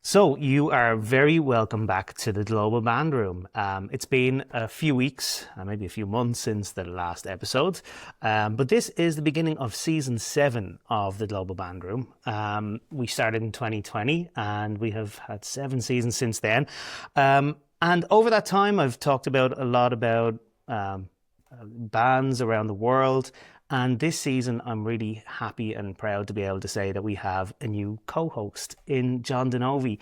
So you are very welcome back to the Global Bandroom. It's been a few weeks, maybe a few months since the last episode, but this is the beginning of season 7 of the Global Bandroom. We started in 2020 and we have had 7 seasons since then. And over that time, I've talked about a lot about bands around the world. And this season, I'm really happy and proud to be able to say that we have a new co-host in John DeNovi.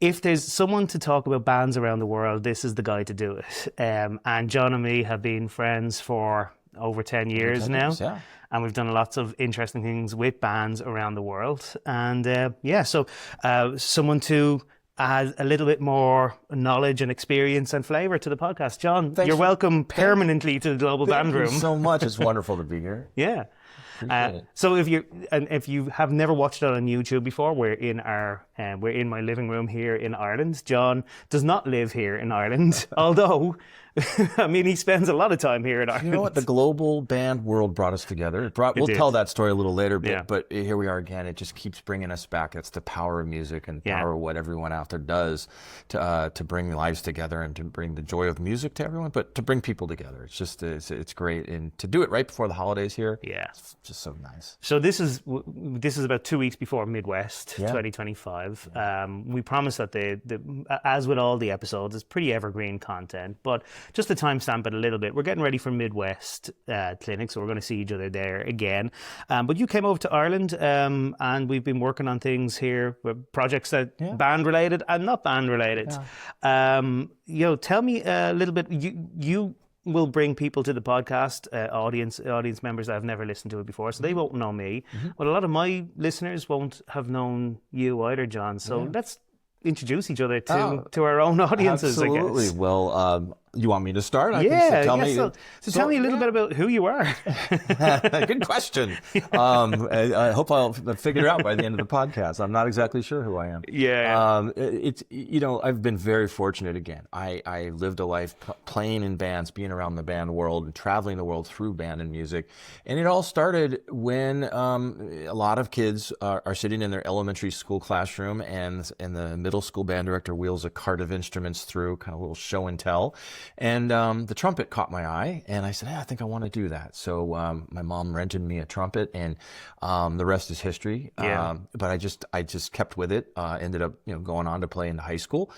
If there's someone to talk about bands around the world, this is the guy to do it. And John and me have been friends for over 10 years now. Yeah. And we've done lots of interesting things with bands around the world. And so someone to add a little bit more knowledge and experience and flavour to the podcast. John, you're welcome permanently to the Global Bandroom. Thank you so much. It's wonderful to be here. Yeah. So if you have never watched it on YouTube before, we're in my living room here in Ireland. John does not live here in Ireland, although I mean he spends a lot of time here in Ireland. You know what? The global band world brought us together. We'll tell that story a little later, but here we are again. It just keeps bringing us back. It's the power of music and the power of what everyone out there does to bring lives together and to bring the joy of music to everyone, but to bring people together. It's just it's great, and to do it right before the holidays here. Yeah. Just so nice. So this is about 2 weeks before Midwest 2025. We promise that as with all the episodes, it's pretty evergreen content, but just to timestamp it a little bit, we're getting ready for Midwest Clinic, so we're going to see each other there again. But you came over to Ireland, and we've been working on things here, projects that band related and not band related. Yeah. Tell me a little bit. You will bring people to the podcast, audience members that have never listened to it before, so they won't know me. Mm-hmm. But a lot of my listeners won't have known you either, John. So let's introduce each other to our own audiences, absolutely. I guess. Well, you want me to start? So tell me a little bit about who you are. Good question. I hope I'll figure it out by the end of the podcast. I'm not exactly sure who I am. Yeah. It's I've been very fortunate again. I lived a life playing in bands, being around the band world, and traveling the world through band and music. And it all started when a lot of kids are sitting in their elementary school classroom, and the middle school band director wheels a cart of instruments through, kind of a little show and tell. And the trumpet caught my eye, and I said, I think I want to do that. So my mom rented me a trumpet, and the rest is history. But I just kept with it. Ended up going on to play into high school.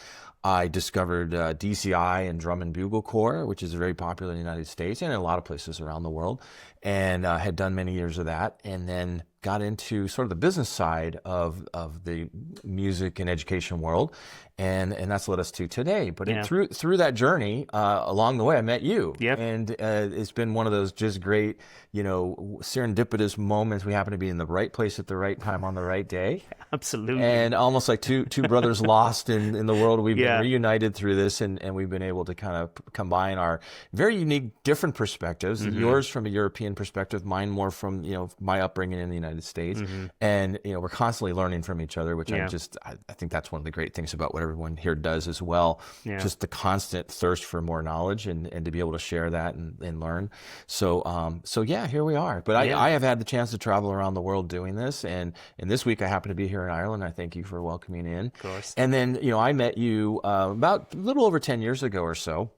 I discovered DCI and Drum and Bugle Corps, which is very popular in the United States and in a lot of places around the world, and had done many years of that, and then got into sort of the business side of the music and education world, and that's led us to today. But through that journey, along the way, I met you, and it's been one of those just great, serendipitous moments. We happen to be in the right place at the right time on the right day. Absolutely. And almost like two brothers lost in the world. We've been reunited through this, and we've been able to kind of combine our very unique, different perspectives. Mm-hmm. Yours from a European perspective, mine more from my upbringing in the United States, and we're constantly learning from each other, which I think that's one of the great things about what everyone here does as well. Just the constant thirst for more knowledge and to be able to share that and learn. So here we are. But I have had the chance to travel around the world doing this, and this week I happen to be here in Ireland. I thank you for welcoming in. Of course. And then I met you about a little over 10 years ago or so.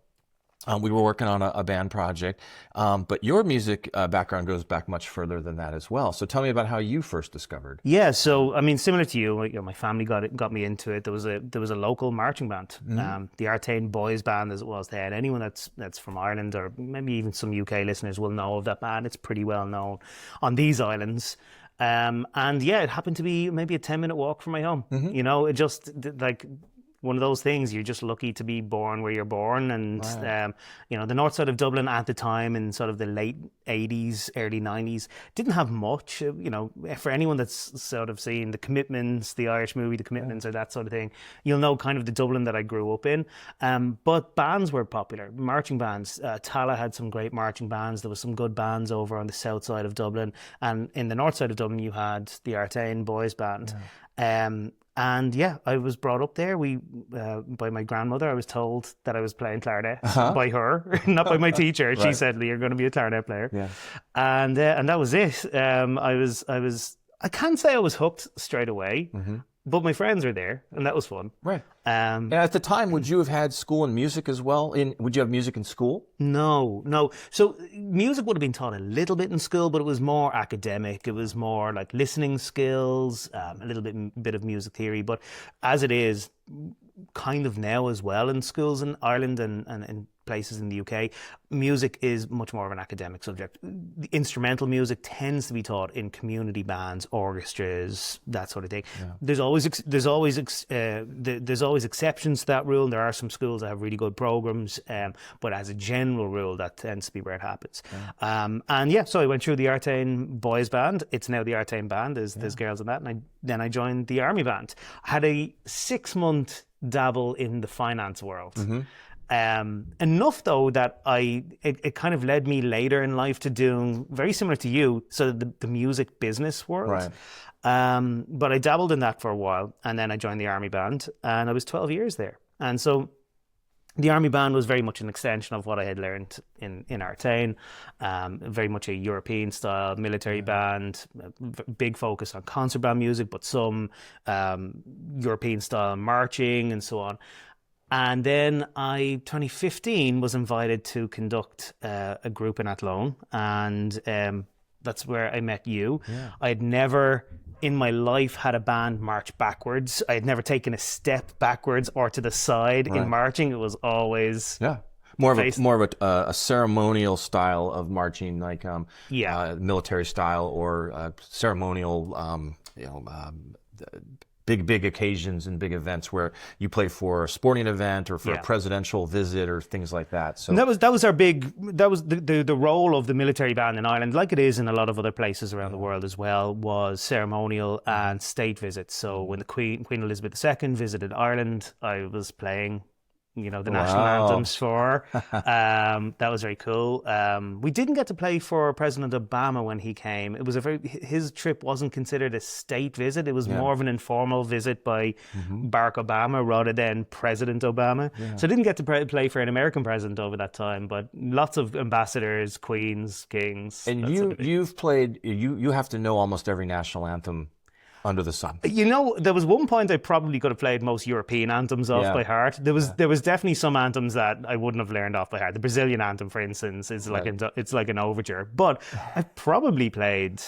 We were working on a band project, but your music background goes back much further than that as well. So tell me about how you first discovered. Yeah, so I mean, similar to you, my family got me into it. There was a local marching band, the Artane Boys Band as it was then. Anyone that's from Ireland, or maybe even some UK listeners, will know of that band. It's pretty well known on these islands. And it happened to be maybe a 10-minute walk from my home. Mm-hmm. It just like one of those things. You're just lucky to be born where you're born, and the north side of Dublin at the time, in sort of the late 80s, early 90s, didn't have much. For anyone that's sort of seen The Commitments, the Irish movie The Commitments, or that sort of thing, you'll know kind of the Dublin that I grew up in. But bands were popular, marching bands. Tala had some great marching bands. There was some good bands over on the south side of Dublin, and in the north side of Dublin you had the Artane Boys Band. And I was brought up there. By my grandmother. I was told that I was playing clarinet by her, not by my teacher. Right. She said, "You're going to be a clarinet player." Yeah. And that was it. I can't say I was hooked straight away. Mm-hmm. but my friends are there, and that was fun. Right. And at the time, would you have had school in music as well? Would you have music in school? No. So music would have been taught a little bit in school, but it was more academic. It was more like listening skills, a little bit of music theory. But as it is, kind of now as well in schools in Ireland and in places in the UK, music is much more of an academic subject. The instrumental music tends to be taught in community bands, orchestras, that sort of thing. Yeah. There's always exceptions to that rule. There are some schools that have really good programs, but as a general rule, that tends to be where it happens. Yeah. So I went through the Artane boys band. It's now the Artane band. There's girls in that, and then I joined the army band. I had a 6-month dabble in the finance world. Enough though that it kind of led me later in life to doing very similar to you, so the music business world. Right. But I dabbled in that for a while, and then I joined the army band, and I was 12 years there. And so the army band was very much an extension of what I had learned in Artane, very much a European style military band, big focus on concert band music, but some European style marching and so on. And then 2015 was invited to conduct a group in Athlone, and that's where I met you. Yeah. I had never in my life had a band march backwards. I had never taken a step backwards or to the side in marching. It was always more of a ceremonial style of marching, like military style or ceremonial, big occasions and big events where you play for a sporting event or for a presidential visit or things like that. So that was the role of the military band in Ireland, like it is in a lot of other places around the world as well, was ceremonial and state visits. So when the Queen Elizabeth II visited Ireland, I was playing the national anthems for her. That was very cool. We didn't get to play for President Obama when he came. It was his trip wasn't considered a state visit. It was more of an informal visit by Barack Obama rather than President Obama. Yeah. So I didn't get to play for an American president over that time, but lots of ambassadors, queens, kings. And you've played. You have to know almost every national anthem under the sun. There was one point I probably could have played most European anthems off by heart. There was definitely some anthems that I wouldn't have learned off by heart. The Brazilian anthem, for instance, is it's like an overture. But I've probably played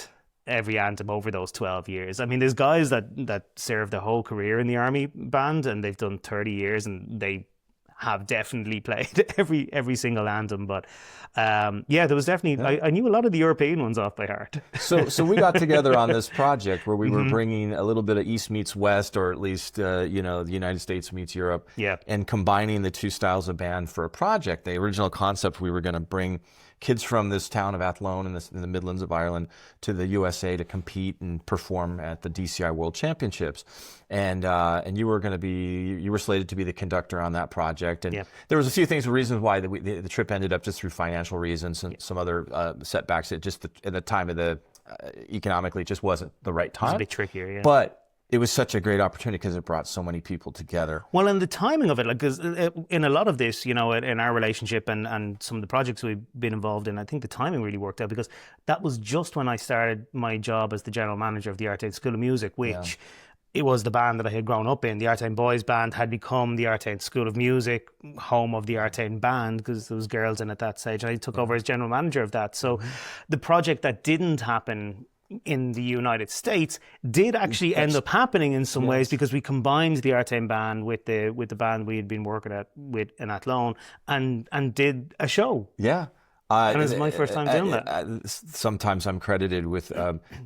every anthem over those 12 years. I mean, there's guys that served their whole career in the army band and they've done 30 years and they have definitely played every single anthem, but there was definitely I knew a lot of the European ones off by heart. So we got together on this project where we were bringing a little bit of East meets West, or at least the United States meets Europe, and combining the two styles of band for a project. The original concept, we were going to bring kids from this town of Athlone in the Midlands of Ireland to the USA to compete and perform at the DCI World Championships, and you were slated to be the conductor on that project, and there was a few reasons why the trip ended up just through financial reasons and some other setbacks. It just at the time of the economically it just wasn't the right time. It was a bit trickier, but it was such a great opportunity because it brought so many people together. Well, and the timing of it, because in a lot of this, in our relationship and some of the projects we've been involved in, I think the timing really worked out because that was just when I started my job as the general manager of the Artane School of Music, which it was the band that I had grown up in. The Artane Boys Band had become the Artane School of Music, home of the Artane Band, because there was girls in at that stage. And I took over as general manager of that. So the project that didn't happen in the United States did actually end up happening in some ways because we combined the Artane band with the band we had been working with in Athlone and did a show. Yeah. And it was my first time doing that. Sometimes I'm credited with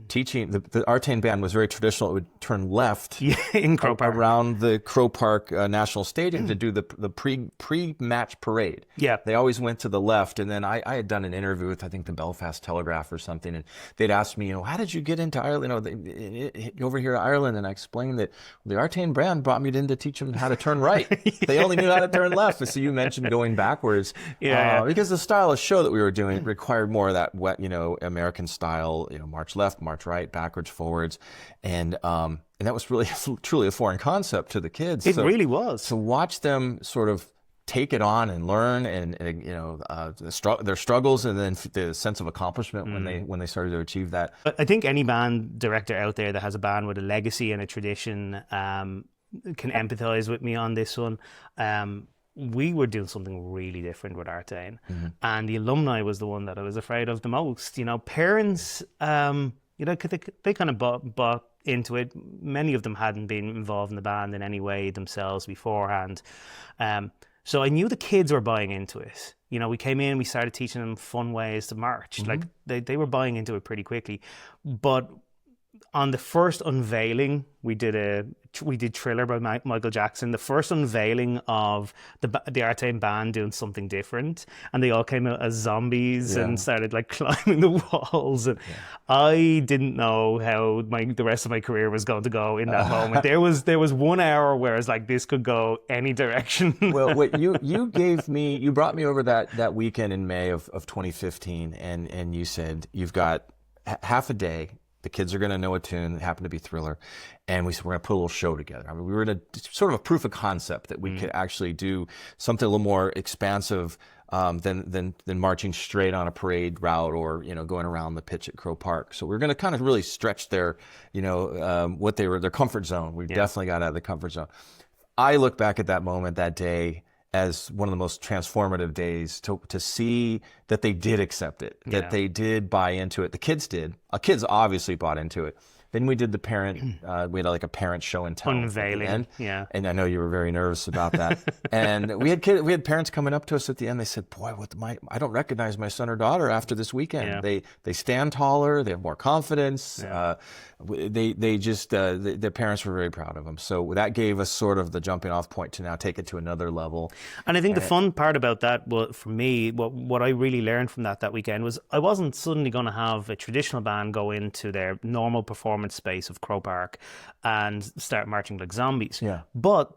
teaching. The Artane band was very traditional. It would turn left in Crow Park, around the Crow Park National Stadium to do the pre-match parade. Yeah, they always went to the left. And then I had done an interview with, I think, the Belfast Telegraph or something, and they'd asked me, how did you get into Ireland? Over here to Ireland, and I explained that the Artane band brought me in to teach them how to turn right. They only knew how to turn left. So you mentioned going backwards, because the style of show that we were doing required more of that American style, march left, march right, backwards, forwards, and that was really truly a foreign concept to the kids. It really was. To watch them sort of take it on and learn, and you know, their struggles, and then the sense of accomplishment when they started to achieve that. I think any band director out there that has a band with a legacy and a tradition can empathize with me on this one. We were doing something really different with Artane, and the alumni was the one that I was afraid of the most. You know, parents, you know, they kind of bought into it. Many of them hadn't been involved in the band in any way themselves beforehand. So I knew the kids were buying into it. You know, we came in, we started teaching them fun ways to march. Like they were buying into it pretty quickly. But on the first unveiling, we did Thriller by Michael Jackson. The first unveiling of the Artane band doing something different, and they all came out as zombies and started like climbing the walls. And I didn't know how the rest of my career was going to go in that moment. There was 1 hour where I was like, this could go any direction. Well, what you brought me over that weekend in May of 2015, and you said you've got half a day. The kids are going to know a tune. It happened to be Thriller. And we're going to put a little show together. I mean, we were in a sort of a proof of concept that we could actually do something a little more expansive than marching straight on a parade route, or, you know, going around the pitch at Crow Park. So we're going to kind of really stretch their, you know, their comfort zone. We definitely got out of the comfort zone. I look back at that moment, that day, as one of the most transformative days to see that they did accept it, that they did buy into it. The kids did. Kids obviously bought into it. Then we did the parent, we had like a parent show and tell unveiling, and I know you were very nervous about that. And we had parents coming up to us at the end. They said, "Boy, I don't recognize my son or daughter after this weekend. They stand taller, they have more confidence. Their parents were very proud of them. So that gave us sort of the jumping off point to now take it to another level." And I think the fun part about that, for me, what I really learned from that weekend was I wasn't suddenly going to have a traditional band go into their normal performance space of Crow Park and start marching like zombies. But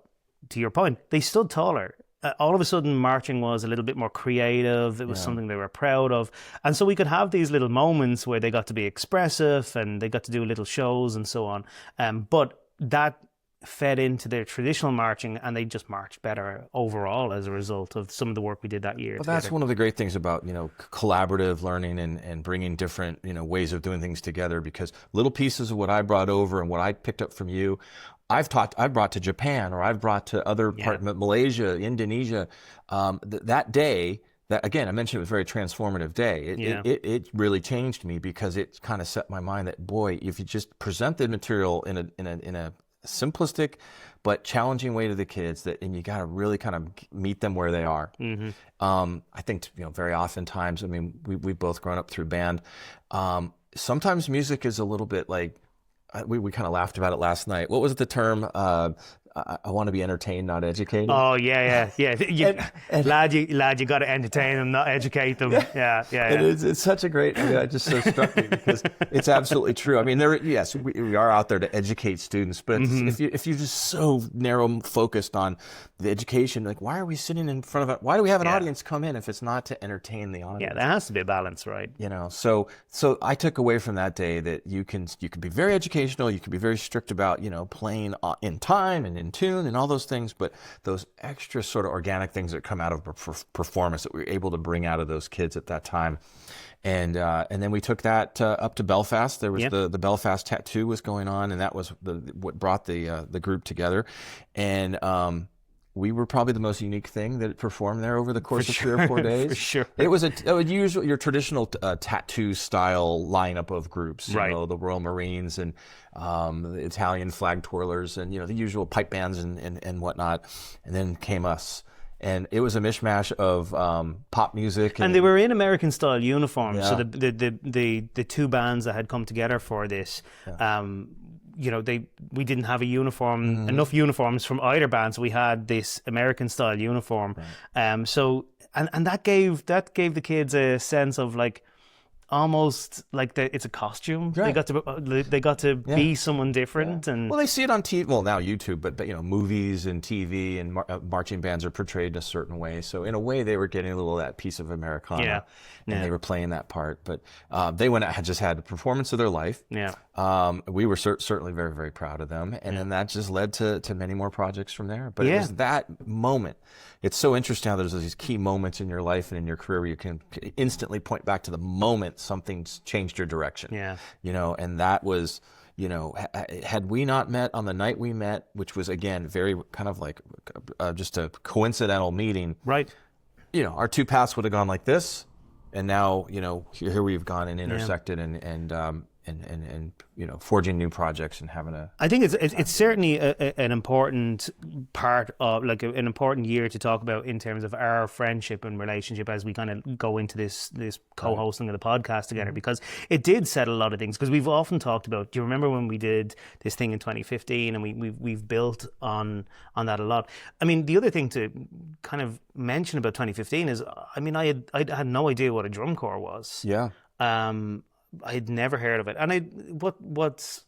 to your point, they stood taller. All of a sudden, marching was a little bit more creative. It was something they were proud of. And so we could have these little moments where they got to be expressive and they got to do little shows and so on. But that fed into their traditional marching, and they just marched better overall as a result of some of the work we did that year. Well, that's one of the great things about, you know, collaborative learning and bringing different, you know, ways of doing things together, because little pieces of what I brought over and what I picked up from you, I've brought to Japan, or I've brought to other parts, Malaysia, Indonesia. That day, that, again, I mentioned it was a very transformative day. It really changed me, because it kind of set my mind that, boy, if you just present the material in a simplistic but challenging way to the kids, and you got to really kind of meet them where they are. I think, you know, very oftentimes, I mean, we've both grown up through band. Sometimes music is a little bit like, we kind of laughed about it last night. What was the term? I want to be entertained, not educated. Oh, yeah. Lad, you got to entertain them, not educate them. Yeah. And it's such a great, it just so struck me, because it's absolutely true. I mean, we are out there to educate students, but if you're just so narrow focused on the education, like, why are we sitting in front of why do we have an audience come in if it's not to entertain the audience? Yeah, there has to be a balance, right? You know, so I took away from that day that you can be very educational, you can be very strict about, you know, playing in time and in tune and all those things, but those extra sort of organic things that come out of performance that we were able to bring out of those kids at that time. And then we took that up to Belfast. There was the Belfast Tattoo was going on, and that was what brought the group together. And we were probably the most unique thing that performed there over the course of 3 or 4 days. For sure. It was your traditional tattoo style lineup of groups, you know, the Royal Marines and the Italian flag twirlers, and, you know, the usual pipe bands and whatnot. And then came us. And it was a mishmash of pop music, and they were in American style uniforms. So the two bands that had come together for this, you know, we didn't have enough uniforms from either band, so we had this American style uniform. So that gave the kids a sense of, like, almost like it's a costume. Right. They got to be someone different, and well, they see it on TV. Well, now YouTube, but movies and TV and marching bands are portrayed in a certain way. So in a way, they were getting a little of that piece of Americana, and they were playing that part. But they just had a performance of their life. Yeah. We were certainly very, very proud of them, and then that just led to many more projects from there. But it was that moment. It's so interesting how there's these key moments in your life and in your career where you can instantly point back to the moment something's changed your direction. Yeah. And that was, had we not met on the night we met, which was again very kind of like just a coincidental meeting. Right. Our two paths would have gone like this, and now here we've gone and intersected and forging new projects and having a. I think it's certainly an important part of like an important year to talk about in terms of our friendship and relationship as we kind of go into this co-hosting of the podcast together, because it did set a lot of things. Because we've often talked about. Do you remember when we did this thing in 2015 and we've built on that a lot? I mean, the other thing to kind of mention about 2015 is, I mean, I had no idea what a drum corps was. Yeah. I had never heard of it, and what's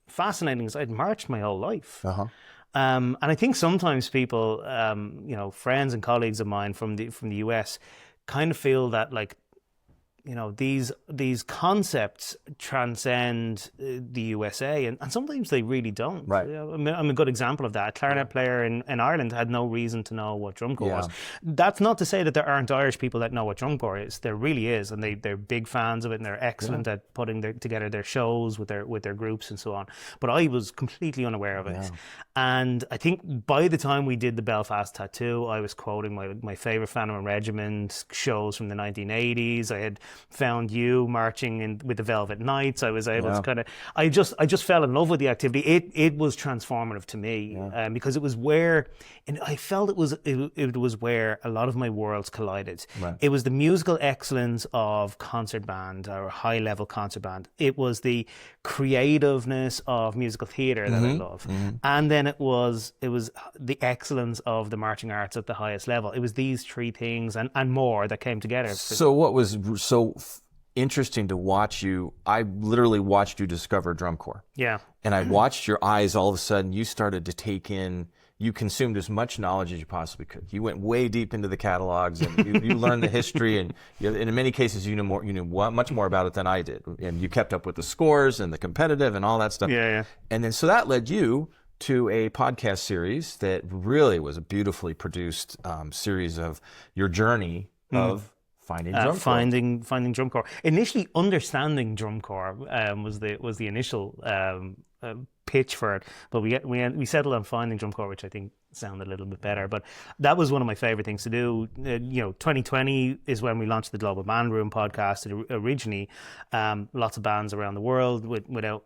fascinating is I'd marched my whole life, and I think sometimes people, friends and colleagues of mine from the US, kind of feel that like, these concepts transcend the USA, and sometimes they really don't. Right. I'm a good example of that. A clarinet player in Ireland had no reason to know what drum corps was. That's not to say that there aren't Irish people that know what drum corps is. There really is, and they're big fans of it, and they're excellent at putting together their shows with their groups and so on. But I was completely unaware of it. And I think by the time we did the Belfast Tattoo, I was quoting my favourite Phantom Regiment shows from the 1980s. I had found you marching with the Velvet Knights. I was able to kind of, I just fell in love with the activity. It was transformative to me because it was where, and I felt it was where a lot of my worlds collided. Right. It was the musical excellence of concert band or high level concert band. It was the creativeness of musical theatre that I love, and then it was the excellence of the marching arts at the highest level. It was these three things and more that came together. So what was so interesting to watch you, I literally watched you discover drum corps. Yeah. And I watched your eyes, all of a sudden you started to take in, you consumed as much knowledge as you possibly could. You went way deep into the catalogs and you learned the history, and in many cases you knew much more about it than I did. And you kept up with the scores and the competitive and all that stuff. Yeah. And then so that led you to a podcast series that really was a beautifully produced series of your journey of finding drum corps. Finding drum corps. Initially, understanding drum corps was the initial pitch for it, but we settled on finding drum corps, which I think sounded a little bit better. But that was one of my favorite things to do. 2020 is when we launched the Global Bandroom podcast. Originally, lots of bands around the world without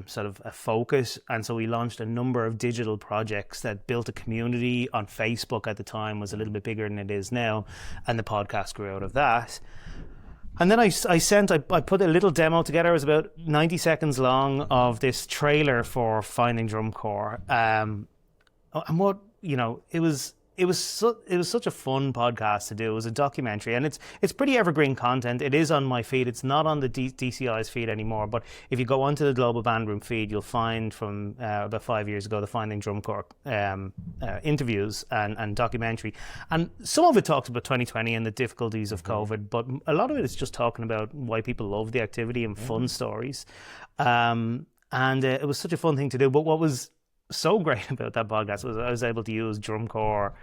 sort of a focus, and so we launched a number of digital projects that built a community on Facebook. At the time was a little bit bigger than it is now, and the podcast grew out of that. And then I put a little demo together. It was about 90 seconds long of this trailer for Finding Drum Corps, and what it was such a fun podcast to do. It was a documentary, and it's pretty evergreen content. It is on my feed. It's not on the DCI's feed anymore, but if you go onto the Global Bandroom feed, you'll find from about 5 years ago the Finding Drum Corps interviews and documentary. And some of it talks about 2020 and the difficulties of COVID, but a lot of it is just talking about why people love the activity and fun stories. And it was such a fun thing to do. But what was so great about that podcast was I was able to use drum corps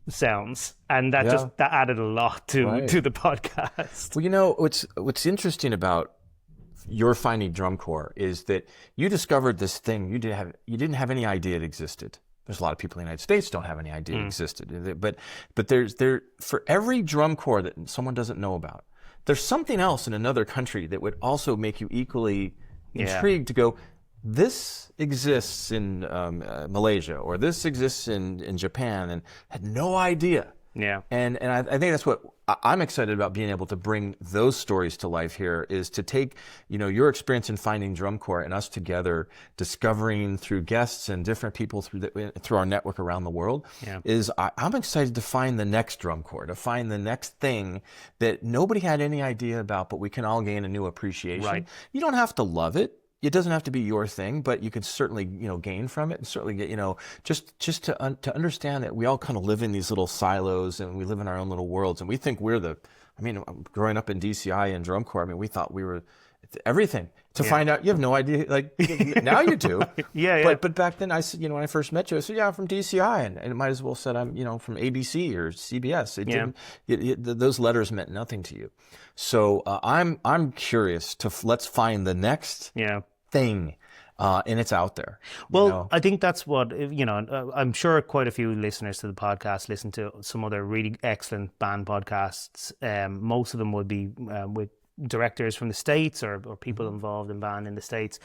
sounds, and that that added a lot to the podcast. Well, what's interesting about your finding drum corps is that you discovered this thing you didn't have any idea it existed. There's a lot of people in the United States don't have any idea it existed, but there's for every drum corps that someone doesn't know about, there's something else in another country that would also make you equally intrigued to go, this exists in Malaysia, or this exists in Japan, and had no idea. Yeah. And I think that's what I'm excited about, being able to bring those stories to life here, is to take, your experience in finding drum corps and us together discovering through guests and different people through our network around the world. Yeah. I'm excited to find the next drum corps, to find the next thing that nobody had any idea about, but we can all gain a new appreciation. Right. You don't have to love it. It doesn't have to be your thing, but you can certainly, gain from it, and certainly get, just to understand that we all kind of live in these little silos, and we live in our own little worlds, and we think we're growing up in DCI and drum corps, we thought we were everything. To find out, you have no idea. Like now you do. Yeah. But back then, I said, when I first met you, I said, yeah, I'm from DCI, and it might as well said I'm, from ABC or CBS. Those letters meant nothing to you. So I'm curious let's find the next thing, and it's out there. Well, I think that's what, I'm sure quite a few listeners to the podcast listen to some other really excellent band podcasts. Most of them would be with directors from the States or people involved in band in the States,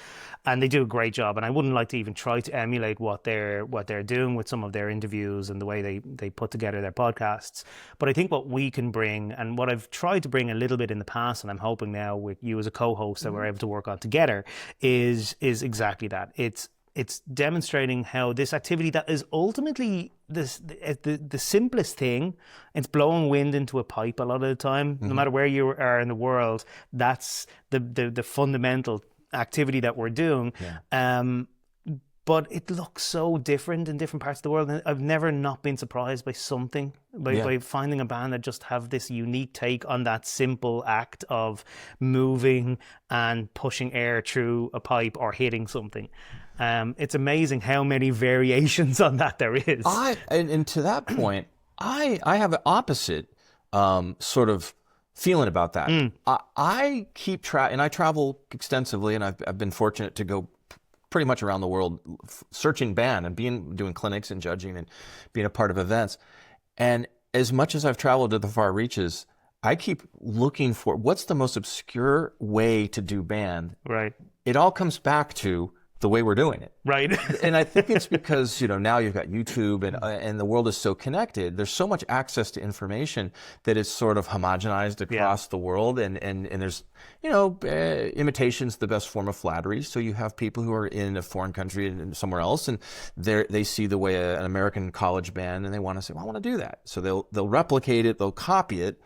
and they do a great job. And I wouldn't like to even try to emulate what they're doing with some of their interviews and the way they put together their podcasts. But I think what we can bring, and what I've tried to bring a little bit in the past, and I'm hoping now with you as a co-host that we're able to work on together, is exactly that. It's demonstrating how this activity that is ultimately the simplest thing, it's blowing wind into a pipe a lot of the time. No matter where you are in the world, that's the fundamental activity that we're doing. But it looks so different in different parts of the world. And I've never not been surprised by something, by finding a band that just have this unique take on that simple act of moving and pushing air through a pipe or hitting something. It's amazing how many variations on that there is. And to that point, I have an opposite sort of feeling about that. I keep and I travel extensively, and I've been fortunate to go pretty much around the world searching band and doing clinics and judging and being a part of events. And as much as I've traveled to the far reaches, I keep looking for what's the most obscure way to do band. Right. It all comes back to the way we're doing it. Right. And I think it's because, now you've got YouTube and the world is so connected. There's so much access to information that it's sort of homogenized across the world. And there's, imitation's the best form of flattery. So you have people who are in a foreign country and somewhere else, and they see the way an American college band, and they want to say, well, I want to do that. So they'll replicate it, they'll copy it.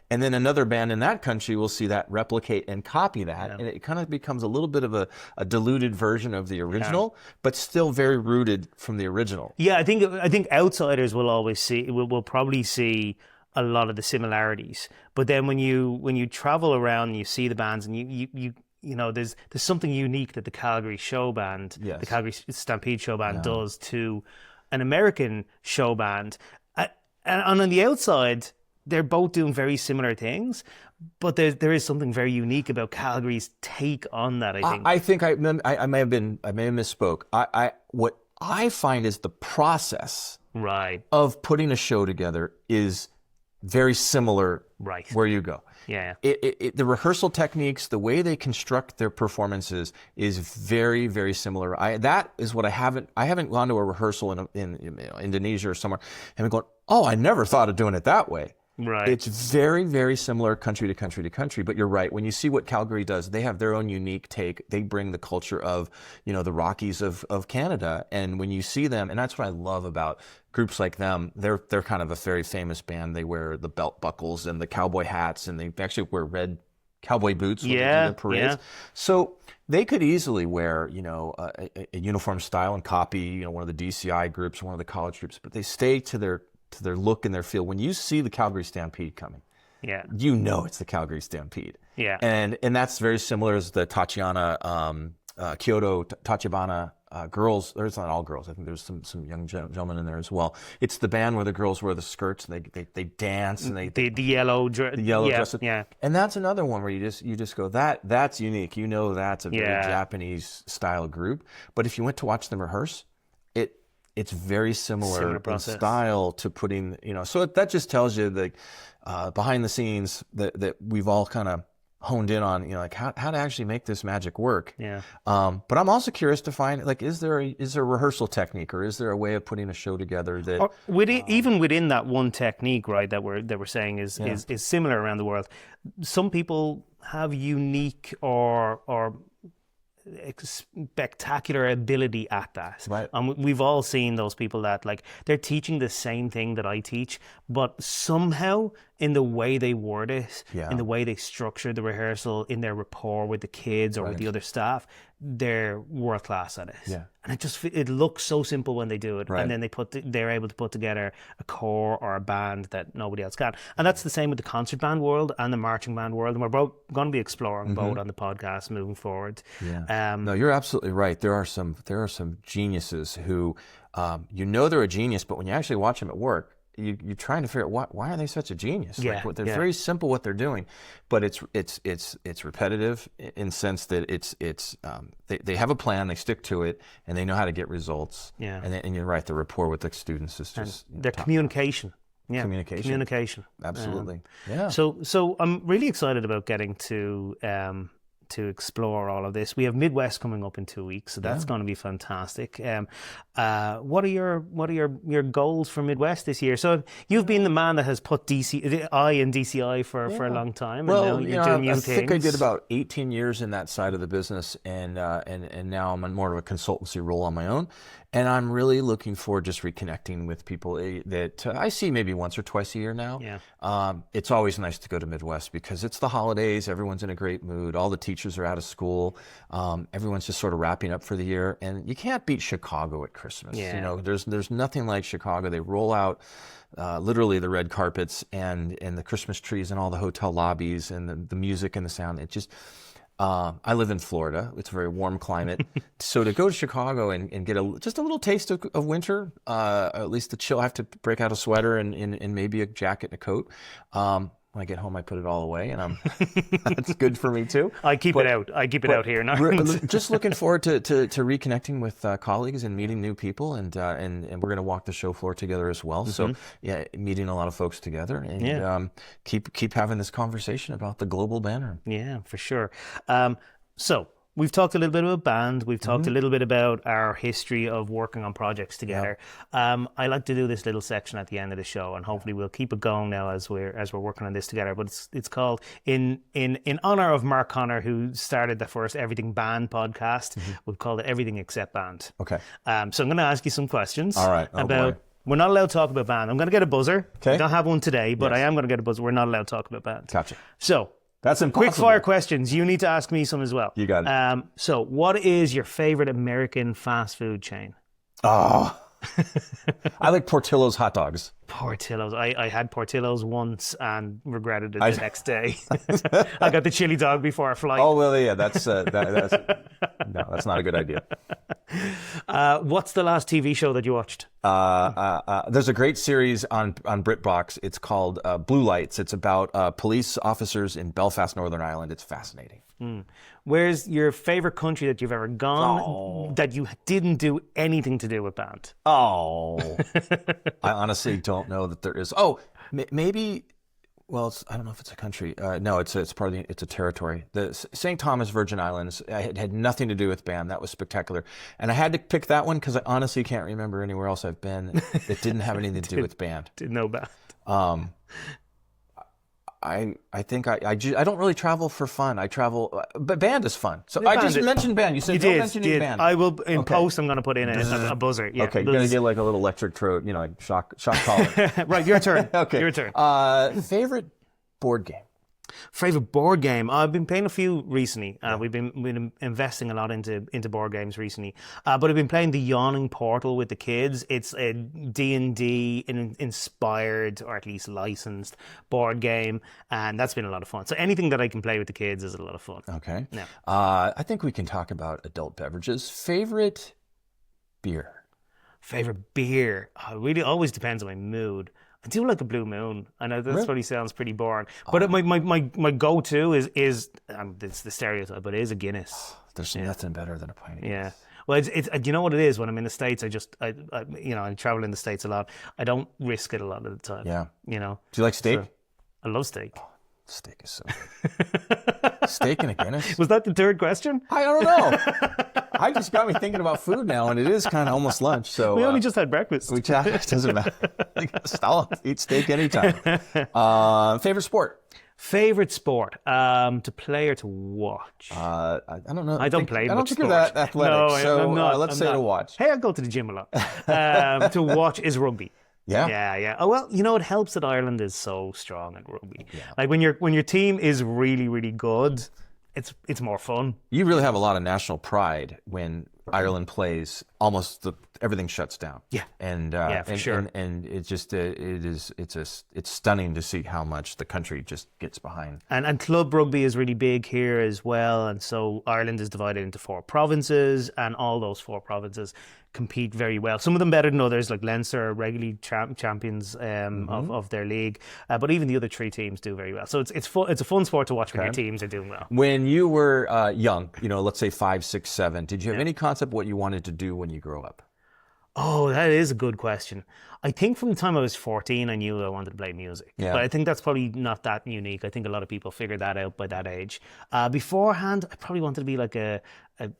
And then another band in that country will see that, replicate and copy that. And it kind of becomes a little bit of a diluted version of the original, but still very rooted from the original. Yeah, I think outsiders will always will probably see a lot of the similarities. But then when you travel around and you see the bands, and you there's something unique that the Calgary show band, the Calgary Stampede show band does to an American show band. And on the outside, they're both doing very similar things, but there is something very unique about Calgary's take on that, I think. I may have misspoke. What I find is the process of putting a show together is very similar where you go. Yeah. The rehearsal techniques, the way they construct their performances is very, very similar. That is what I haven't gone to a rehearsal in Indonesia or somewhere and gone, oh, I never thought of doing it that way. Right. It's very, very similar country to country to country. But you're right. When you see what Calgary does, they have their own unique take. They bring the culture of, the Rockies of Canada. And when you see them, and that's what I love about groups like them, they're kind of a very famous band. They wear the belt buckles and the cowboy hats, and they actually wear red cowboy boots when they do their parades. Yeah. So they could easily wear, a uniform style and copy, one of the DCI groups, one of the college groups, but they stay to their look and their feel. When you see the Calgary Stampede coming, it's the Calgary Stampede. Yeah. And that's very similar as the Tatiana, Kyoto, Tachibana girls. There's not all girls. I think there's some young gentlemen in there as well. It's the band where the girls wear the skirts and they dance and the yellow dress. The yellow dress. Yeah. And that's another one where you just go, that's unique. That's a very Japanese style group. But if you went to watch them rehearse, it's very similar in style to putting, so that just tells you that behind the scenes that we've all kind of honed in on, like how to actually make this magic work. Yeah. But I'm also curious to find, like, is there a rehearsal technique, or is there a way of putting a show together that Or even within that one technique, right, that we're saying is similar around the world. Some people have unique or spectacular ability at that. Right. We've all seen those people that, like, they're teaching the same thing that I teach, but somehow in the way they word it, in the way they structure the rehearsal, in their rapport with the kids or with the other staff, they're world class at it. Yeah. And it looks so simple when they do it, Right. and then they're able to put together a corps or a band that nobody else can. And that's the same with the concert band world and the marching band world, and we're both going to be exploring both on the podcast moving forward. Yeah. No, you're absolutely right. There are some geniuses who, they're a genius, but when you actually watch them at work, you're trying to figure out why are they such a genius? Yeah, they're very simple what they're doing, but it's repetitive in the sense that they have a plan, they stick to it, and they know how to get results. Yeah. And you're right, the rapport with the students is just their communication. Yeah, communication. Absolutely. Yeah. So I'm really excited about getting to explore all of this. We have Midwest coming up in 2 weeks, so that's going to be fantastic. What are your goals for Midwest this year? So you've been the man that has put DCI in DCI for a long time. Well, and now you're doing new things. I think I did about 18 years in that side of the business, and now I'm in more of a consultancy role on my own. And I'm really looking forward just reconnecting with people that I see maybe once or twice a year now. Yeah. It's always nice to go to Midwest because it's the holidays. Everyone's in a great mood. All the teachers are out of school. Everyone's just sort of wrapping up for the year. And you can't beat Chicago at Christmas. Yeah. There's nothing like Chicago. They roll out literally the red carpets and the Christmas trees in all the hotel lobbies and the music and the sound. It just... I live in Florida. It's a very warm climate. So to go to Chicago and get just a little taste of winter, at least the chill, I have to break out a sweater and maybe a jacket and a coat. When I get home, I put it all away, and that's good for me too. I keep it out here. Just looking forward to reconnecting with colleagues and meeting new people, and we're going to walk the show floor together as well. So yeah, meeting a lot of folks together, and keep having this conversation about the Global Bandroom. Yeah, for sure. So we've talked a little bit about band. We've talked a little bit about our history of working on projects together. I like to do this little section at the end of the show, and hopefully we'll keep it going now as we're working on this together. But it's called in honor of Mark Connor, who started the first Everything Band podcast. We've called it Everything Except Band. Okay. So I'm going to ask you some questions. All right. Boy. We're not allowed to talk about band. I'm going to get a buzzer. Okay. I don't have one today, but I am going to get a buzzer. We're not allowed to talk about band. Gotcha. So. That's impossible. Quick fire questions. You need to ask me some as well. You got it. So what is your favorite American fast food chain? Oh, I like Portillo's hot dogs. Portillo's. I had Portillo's once and regretted it the next day. I got the chili dog before a flight. Oh, well, yeah, that's no, that's not a good idea. What's the last TV show that you watched? There's a great series on BritBox. It's called Blue Lights. It's about police officers in Belfast, Northern Ireland. It's fascinating. Where's your favorite country that you've ever gone that you didn't do anything to do with band? Oh, I honestly don't know that there is. Oh, maybe. Well, I don't know if it's a country. No, it's a territory. The St. Thomas Virgin Islands had nothing to do with band. That was spectacular, and I had to pick that one because I honestly can't remember anywhere else I've been that didn't have anything to do with band. Didn't know band. I think I don't really travel for fun. I travel, but band is fun. So I just mentioned band. You said don't mention any band. I will in post. I'm going to put in a buzzer. Yeah, okay, you're going to get like a little electric throat, like shock collar. Right, your turn. Okay, your turn. Favorite board game. Favorite board game? I've been playing a few recently. We've been investing a lot into board games recently. But I've been playing the Yawning Portal with the kids. It's a D&D inspired, or at least licensed, board game, and that's been a lot of fun. So anything that I can play with the kids is a lot of fun. Okay. Yeah. I think we can talk about adult beverages. Favorite beer. Favorite beer? It really always depends on my mood. I do like a Blue Moon. I know that probably sounds pretty boring, but my go-to is it's the stereotype, but it is a Guinness. There's nothing better than a pint of Guinness. Yeah. Well, it's you know what it is. When I'm in the States, I travel in the States a lot. I don't risk it a lot of the time. Yeah. Do you like steak? I love steak. Steak is so good. Steak and a Guinness? Was that the third question? I don't know. I just got me thinking about food now, and it is kind of almost lunch. So We only just had breakfast. it doesn't matter. I'll eat steak anytime. Favorite sport? Favorite sport? To play or to watch? I don't know. I don't play I don't much think you're sport. that athletic. No, so I'm not. let's I'm say not. to watch. Hey, I go to the gym a lot. To watch is rugby. Yeah. Yeah. Oh well, it helps that Ireland is so strong at rugby. Yeah. Like when your team is really, really good, it's more fun. You really have a lot of national pride when Ireland plays. Almost everything shuts down. Yeah. For sure. And it's just it's stunning to see how much the country just gets behind. And club rugby is really big here as well. And so Ireland is divided into 4 provinces, and all those 4 provinces compete very well. Some of them better than others, like Leinster are regularly champions of their league. But even the other 3 teams do very well. So it's fun. It's a fun sport to watch when your teams are doing well. When you were young, let's say 5, 6, 7, did you have any concept what you wanted to do when you grow up? Oh, that is a good question. I think from the time I was 14, I knew I wanted to play music. Yeah. But I think that's probably not that unique. I think a lot of people figured that out by that age. Beforehand, I probably wanted to be like a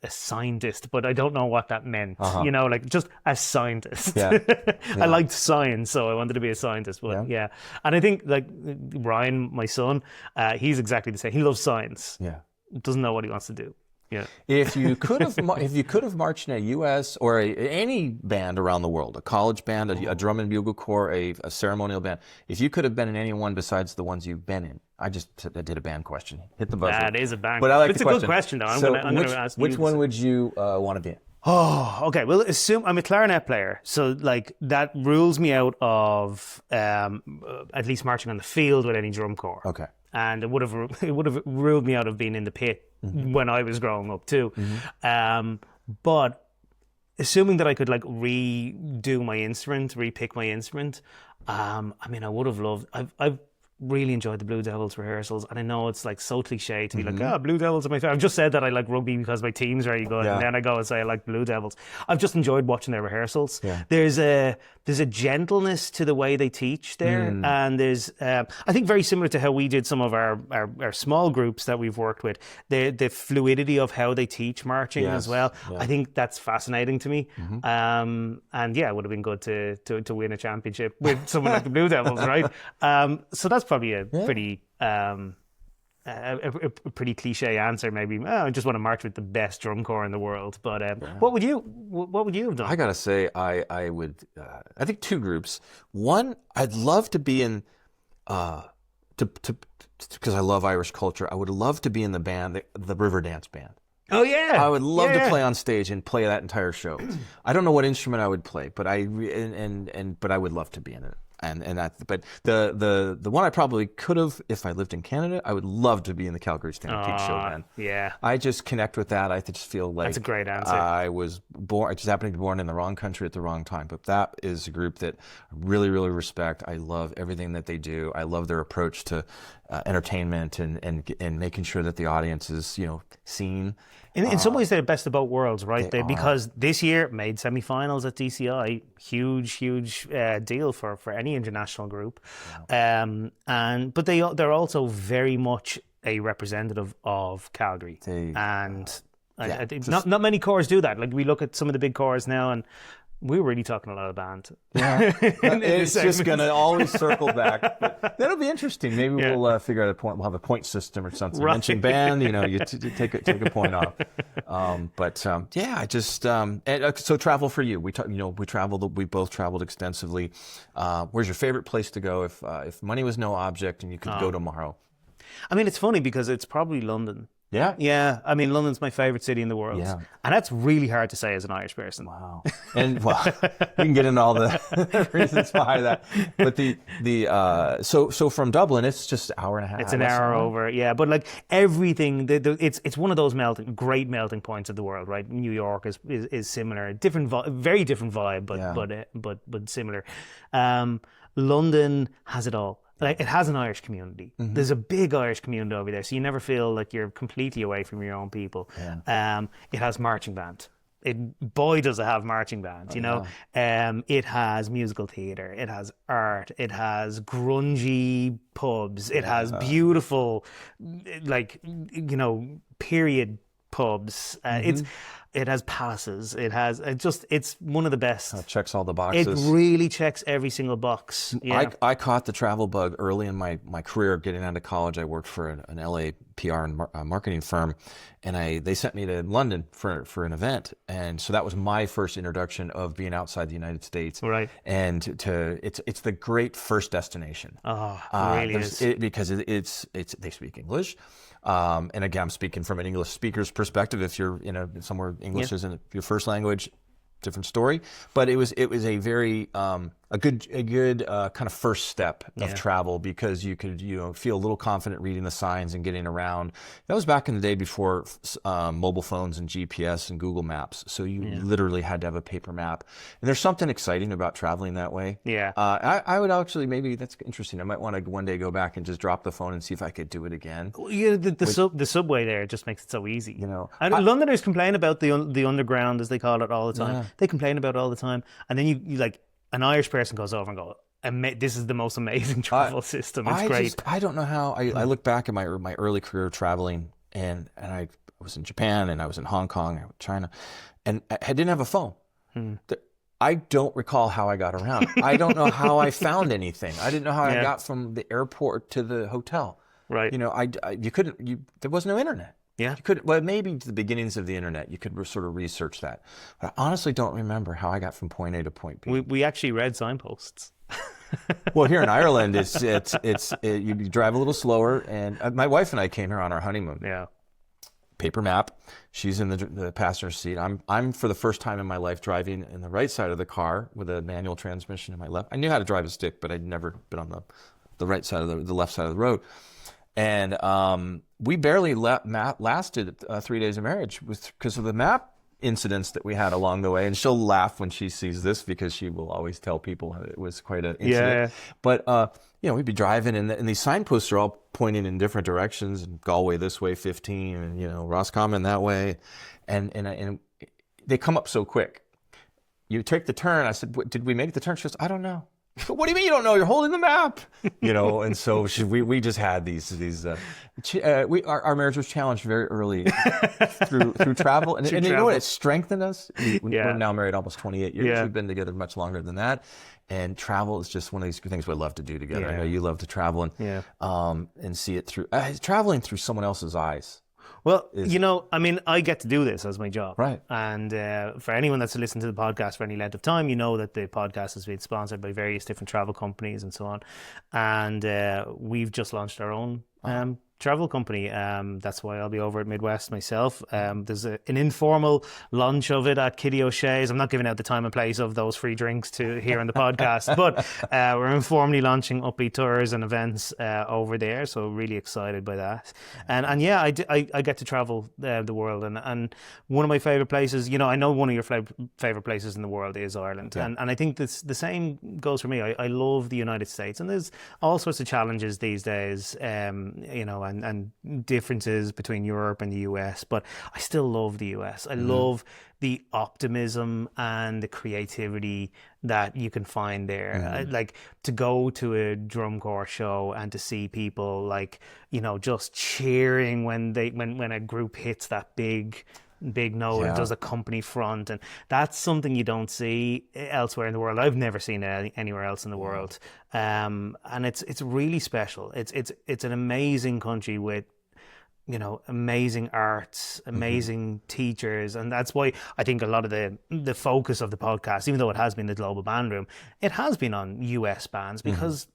scientist, but I don't know what that meant. Like just a scientist. Yeah. I liked science, so I wanted to be a scientist. But yeah. And I think like Ryan, my son, he's exactly the same. He loves science. Yeah. Doesn't know what he wants to do. Yeah. If you could have marched in a U.S. or any band around the world, a college band, a drum and bugle corps, a ceremonial band, if you could have been in any one besides the ones you've been in, I did a band question. Hit the buzzer. That is a band. But I like it's the a question. good question, though. I'm So going to ask you. which one would you want to be in? Oh, okay. Well, assume I'm a clarinet player, so like that rules me out of at least marching on the field with any drum corps. Okay. And it would have ruled me out of being in the pit when I was growing up too. But assuming that I could like repick my instrument, I would have loved. I've really enjoyed the Blue Devils rehearsals, and I know it's like so cliche to be like, Blue Devils are my favorite. I've just said that I like rugby because my team's very good, and then I go and say I like Blue Devils. I've just enjoyed watching their rehearsals. Yeah. There's a gentleness to the way they teach there, and there's I think very similar to how we did some of our small groups that we've worked with. The fluidity of how they teach marching as well. Yeah. I think that's fascinating to me. And yeah, it would have been good to win a championship with someone like the Blue Devils, right? So that's probably a pretty a pretty cliche answer. Maybe I just want to march with the best drum corps in the world. But what would you have done? I gotta say, I would. I think 2 groups. One, I'd love to be in, because I love Irish culture. I would love to be in the band, the River Dance Band. Oh yeah, I would love to play on stage and play that entire show. I don't know what instrument I would play, but I would love to be in it. But the one I probably could have, if I lived in Canada, I would love to be in the Calgary Stampede show, man. Yeah. I just connect with that. I just feel like that's a great answer. I just happened to be born in the wrong country at the wrong time. But that is a group that I really, really respect. I love everything that they do. I love their approach to entertainment and making sure that the audience is, seen. In some ways, they're best of both worlds, right? Because this year made semi-finals at DCI, huge deal for any international group, but they're also very much a representative of Calgary, not many corps do that. Like we look at some of the big corps now, and we're really talking a lot of band. Yeah, it's just going to always circle back. But that'll be interesting. Maybe we'll figure out a point. We'll have a point system or something. Right. Mention band, you take a point off. I just so travel for you. We traveled. We both traveled extensively. Where's your favorite place to go if money was no object and you could go tomorrow? I mean, it's funny because it's probably London. Yeah? Yeah. I mean, London's my favourite city in the world. Yeah. And that's really hard to say as an Irish person. Wow. And, we can get into all the reasons behind that. But so from Dublin, it's just an hour and a half. It's an hour over, yeah. But like everything, it's one of those great melting points of the world, right? New York is similar. Very different vibe, but similar. London has it all. Like it has an Irish community. Mm-hmm. There's a big Irish community over there, so you never feel like you're completely away from your own people. Yeah. It has marching band. boy does it have marching bands, you know. It has musical theater, it has art, it has grungy pubs, it has beautiful, like, you know, period pubs. It has palaces. It's one of the best. It checks all the boxes. It really checks every single box. Yeah. I caught the travel bug early in my career. Getting out of college, I worked for an LA PR and marketing firm, and they sent me to London for an event, and so that was my first introduction of being outside the United States. Right. And it's the great first destination. Oh, it really is. Because they speak English. And again, I'm speaking from an English speaker's perspective. If you're somewhere English isn't your first language, different story. But it was a very a good kind of first step of travel, because you could feel a little confident reading the signs and getting around. That was back in the day before mobile phones and GPS and Google Maps. So you literally had to have a paper map. And there's something exciting about traveling that way. Yeah. I would actually, maybe that's interesting. I might want to one day go back and just drop the phone and see if I could do it again. Yeah, the subway there just makes it so easy. Londoners complain about the underground, as they call it, all the time. They complain about it all the time, and then you like, an Irish person goes over and goes, this is the most amazing travel system. It's great. I don't know how. I look back at my early career traveling, and I was in Japan, and I was in Hong Kong, and China, and I didn't have a phone. I don't recall how I got around. I don't know how I found anything. I didn't know how I got from the airport to the hotel. Right. You couldn't. There was no internet. Yeah. You could, well, maybe the beginnings of the internet, you could sort of research that. But I honestly don't remember how I got from point A to point B. We actually read signposts. Well, here in Ireland, you drive a little slower. And my wife and I came here on our honeymoon. Yeah. Paper map. She's in the passenger seat. I'm for the first time in my life driving in the right side of the car with a manual transmission in my left. I knew how to drive a stick, but I'd never been on the right side of the left side of the road. And we barely lasted 3 days of marriage because of the map incidents that we had along the way. And she'll laugh when she sees this, because she will always tell people it was quite an incident. Yeah. But we'd be driving, and these signposts are all pointing in different directions. And Galway this way, 15, and Roscommon that way, and they come up so quick. You take the turn. I said, "Did we make the turn?" She goes, "I don't know." What do you mean you don't know? You're holding the map, And so we just had these. Our marriage was challenged very early through travel, and you know what? It strengthened us. We're now married almost 28 years. Yeah. We've been together much longer than that, and travel is just one of these things we love to do together. I know you love to travel and see it through traveling through someone else's eyes. Well, I get to do this as my job. Right. And for anyone that's listened to the podcast for any length of time, you know that the podcast has been sponsored by various different travel companies and so on. And we've just launched our own travel company. That's why I'll be over at Midwest myself. There's an informal launch of it at Kitty O'Shea's. I'm not giving out the time and place of those free drinks to here on the podcast, but we're informally launching Upbeat tours and events over there. So really excited by that. And I get to travel the world. And one of my favorite places, I know one of your favorite places in the world is Ireland. Yeah. And I think the same goes for me. I love the United States, and there's all sorts of challenges these days, and differences between Europe and the US, but I still love the US. I love the optimism and the creativity that you can find there. Like to go to a drum corps show and to see people just cheering when a group hits that big note and does a company front, and that's something you don't see elsewhere in the world. I've never seen it anywhere else in the world, and it's really special. It's an amazing country with amazing arts, amazing teachers, and that's why I think a lot of the focus of the podcast, even though it has been the Global Bandroom, it has been on US bands, because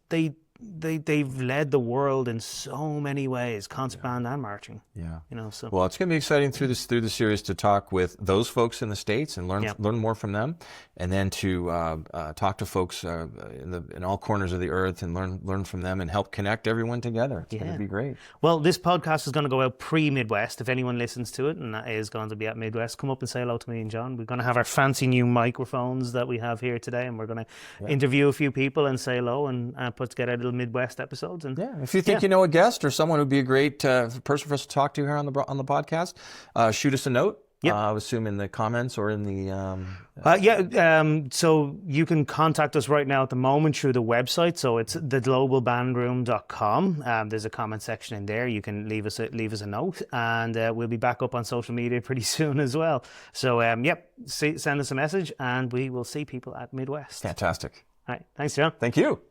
they've led the world in so many ways, concert band and marching. Yeah. So well, it's going to be exciting through the series to talk with those folks in the States and learn more from them, and then to talk to folks in all corners of the earth and learn from them and help connect everyone together. It's going to be great. Well, this podcast is going to go out pre-Midwest. If anyone listens to it and that is going to be at Midwest, come up and say hello to me and John. We're going to have our fancy new microphones that we have here today, and we're going to interview a few people and say hello and put together a little Midwest episodes. And if you think you know a guest or someone who'd be a great person for us to talk to here on the podcast, shoot us a note Yep. I assume in the comments or in the... So you can contact us right now at the moment through the website. So it's theglobalbandroom.com. There's a comment section in there. You can leave us a note, and we'll be back up on social media pretty soon as well. So send us a message, and we will see people at Midwest. Fantastic. All right. Thanks, John. Thank you.